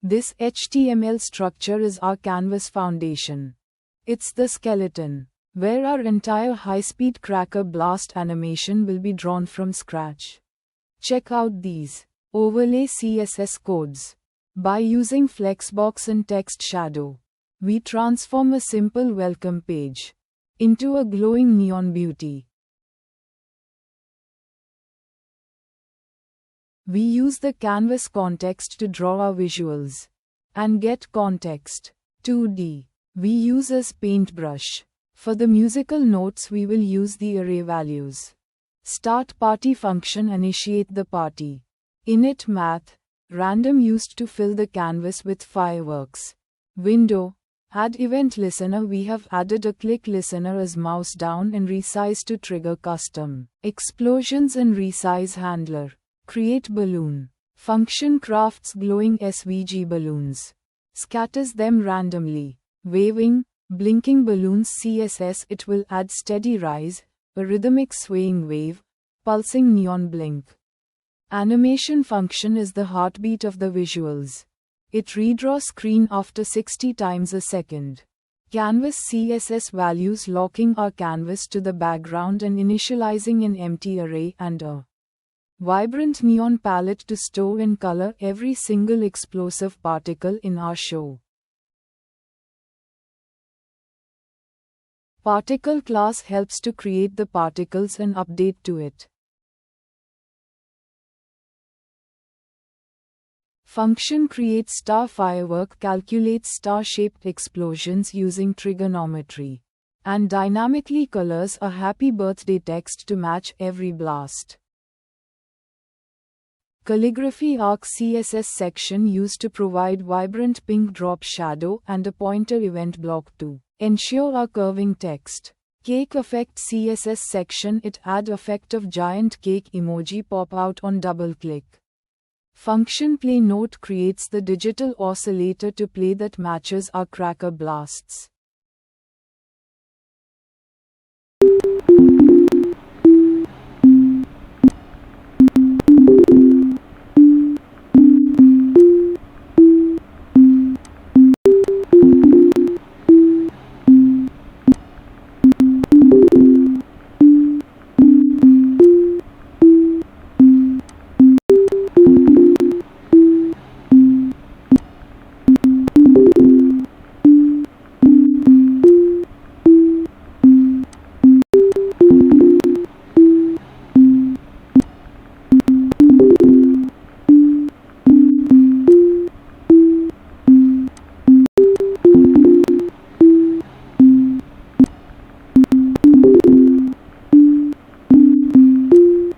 This HTML structure is our canvas foundation. It's the skeleton, where our entire high-speed cracker blast animation will be drawn from scratch. Check out these overlay CSS codes. By using Flexbox and Text Shadow, we transform a simple welcome page into a glowing neon beauty. We use the canvas context to draw our visuals and get context. 2D. We use as paintbrush. For the musical notes we will use the array values. Start party function initiate the party. Init math, random used to fill the canvas with fireworks. Window, add event listener we have added a click listener as mouse down and resize to trigger custom explosions and resize handler. Create balloon. Function crafts glowing SVG balloons. Scatters them randomly. Waving, blinking balloons CSS it will add steady rise, a rhythmic swaying wave, pulsing neon blink. Animation function is the heartbeat of the visuals. It redraws screen after 60 times a second. Canvas CSS values locking our canvas to the background and initializing an empty array and a vibrant neon palette to store and color every single explosive particle in our show. Particle class helps to create the particles and update to it. Function create star firework calculates star-shaped explosions using trigonometry and dynamically colors a happy birthday text to match every blast. Calligraphy arc CSS section used to provide vibrant pink drop shadow and a pointer event block to ensure our curving text. Cake effect CSS section it add effect of giant cake emoji pop out on double click. Function play note creates the digital oscillator to play that matches our cracker blasts.